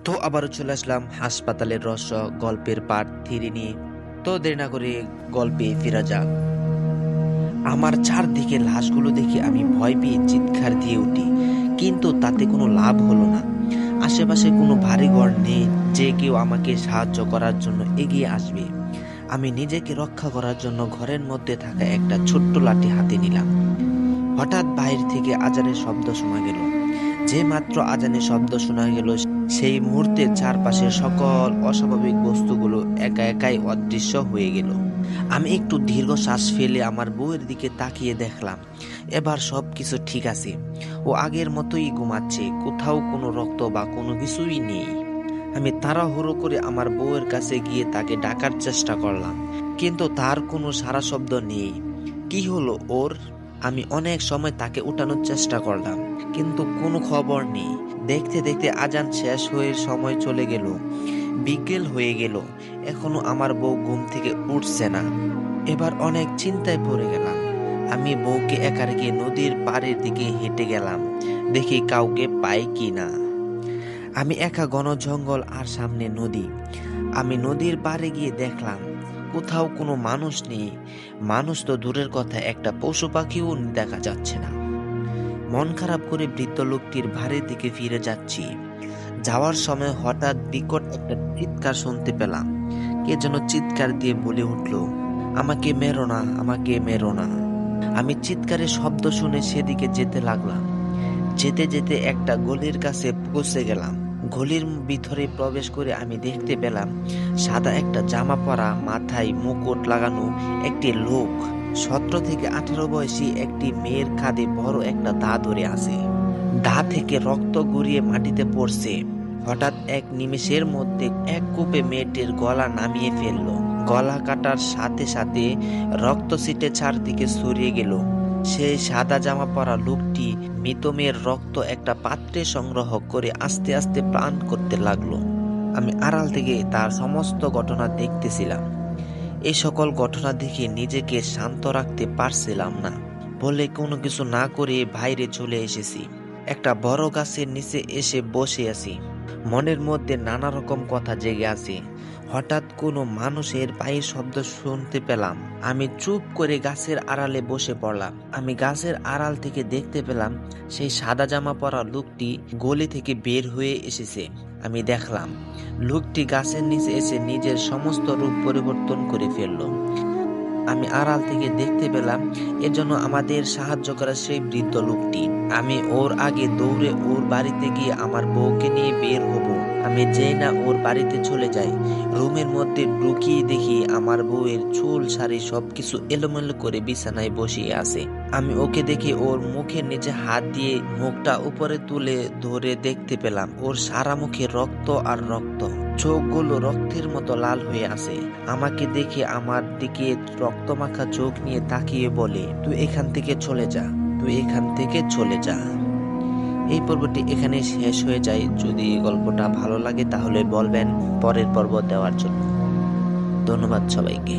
তো আবারও চলে আসলাম হাসপাতালের রহস্য গল্পের পার্ট 3 নিয়ে। তো দেরি না করে গল্পে ফেরা যাক। আমার চারদিকে লাশগুলো দেখে আমি ভয় পেয়ে চিৎকার দিয়ে উঠি, কিন্তু তাতে কোনো লাভ হলো না। আশেপাশে কোনো ভারী ঘর নেই যে কেউ আমাকে সাহায্য করার জন্য এগিয়ে আসবে। আমি নিজেকে রক্ষা করার জন্য ঘরের মধ্যে থাকা একটা ছোট্ট লাঠি হাতে নিলাম। হঠাৎ বাইরে থেকে আজানের শব্দ শোনা গেল। যে মাত্র আজানের শব্দ শোনা গেল, সেই মুহূর্তে চারপাশের সকল অস্বাভাবিক বস্তুগুলো একা একাই অদৃশ্য হয়ে গেল। আমি একটু দীর্ঘ শ্বাস ফেলে আমার বউয়ের দিকে তাকিয়ে দেখলাম এবার সব কিছু ঠিক আছে। ও আগের মতোই ঘুমাচ্ছে, কোথাও কোনো রক্ত বা কোনো কিছুই নেই। আমি তাড়াহুড়ো করে আমার বউয়ের কাছে গিয়ে তাকে ডাকার চেষ্টা করলাম, কিন্তু তার কোনো সাড়া শব্দ নেই। কি হলো ওর? আমি অনেক সময় তাকে উঠানোর চেষ্টা করলাম, কিন্তু কোনো খবর নেই। দেখতে দেখতে আজান শেষ হয়ে সময় চলে গেল, বিকেল হয়ে গেল, এখনো আমার বউ ঘুম থেকে উঠছে না। এবার অনেক চিন্তায় পড়ে গেলাম। আমি বউকে একা রেখে নদীর পাড়ের দিকে হেঁটে গেলাম, দেখি কাউকে পাই কি না। আমি একা, ঘন জঙ্গল আর সামনে নদী। আমি নদীর পাড়ে গিয়ে দেখলাম কোথাও কোনো মানুষ নেই। মানুষ তো দূরের কথা, একটা পশু পাখিও দেখা যাচ্ছে না। মন খারাপ করে বৃদ্ধ লোকটির বাড়ির দিকে ফিরে যাচ্ছি। যাওয়ার সময় হঠাৎ বিকট একটা চিৎকার শুনতে পেলাম। কে যেন চিৎকার দিয়ে বলে উঠল, আমাকে মেরো না, আমাকে মেরো না। আমি চিৎকারের শব্দ শুনে সেদিকে যেতে লাগলাম। যেতে যেতে একটা গলির কাছে পৌঁছে গেলাম। গলির ভিতরে প্রবেশ করে আমি দেখতে পেলাম সাদা একটা জামা পরা, মাথায় মুকুট লাগানো একটি লোক 17 থেকে 18 বয়সী একটি মেয়ের কাঁধে বড় একটা দা ধরে আছে। দা থেকে রক্ত গড়িয়ে মাটিতে পড়ছে। হঠাৎ এক নিমেষের মধ্যে এক কূপে মেয়েটির গলা নামিয়ে ফেললো। গলা কাটার সাথে সাথে রক্ত ছিটে চারদিকে ছড়িয়ে গেল। সেই সাদা জামা পরা লোকটি মৃত মেয়ের রক্ত একটা পাত্রে সংগ্রহ করে আস্তে আস্তে পান করতে লাগলো। আমি আড়াল থেকে তার সমস্ত ঘটনা দেখতেছিলাম। এই সকল ঘটনা দেখে নিজেকে শান্ত রাখতে পারছিলাম না বলে কোনো কিছু না করে বাইরে চলে এসেছি। একটা বড় গাছের নিচে এসে বসে আছি। মনের মধ্যে নানা রকম কথা জেগে আছে। হঠাৎ কোনো মানুষের পায়ের শব্দ শুনতে পেলাম। আমি চুপ করে গাছের আড়ালে বসে পড়লাম। আমি গাছের আড়াল থেকে দেখতে পেলাম সেই সাদা জামা পরা লোকটি গলি থেকে বের হয়ে এসেছে। আমি দেখলাম লোকটি গাছের নিচে এসে নিজের সমস্ত রূপ পরিবর্তন করে ফেললো। আমি আড়াল থেকে দেখতে পেলাম এজন্য আমাদের সাহায্য করা সেই বৃদ্ধ লোকটি। আমি ওর আগে দৌড়ে ওর বাড়িতে গিয়ে আমার বউকে নিয়ে বের হব। আমি যেই না ওর বাড়িতে চলে যাই, রুমের মধ্যে ঢুকিয়ে দেখি আমার বউয়ের চুল শাড়ি সবকিছু এলোমেলো করে বিছানায় বসিয়ে আছে। আমি ওকে দেখে ওর মুখের নিচে হাত দিয়ে মুখটা উপরে তুলে ধরে দেখতে পেলাম ওর সারা মুখে রক্ত আর রক্ত। চোখগুলো রক্তের মতো লাল হয়ে আছে। আমাকে দেখে আমার দিকে রক্তমাখা চোখ নিয়ে তাকিয়ে বলে, তুই এখান থেকে চলে যা, তুই এখান থেকে চলে যা। এই পর্বটি এখানে শেষ হয়ে যায়। যদি গল্পটা ভালো লাগে তাহলে বলবেন পরের পর্ব দেওয়ার জন্য। ধন্যবাদ সবাইকে।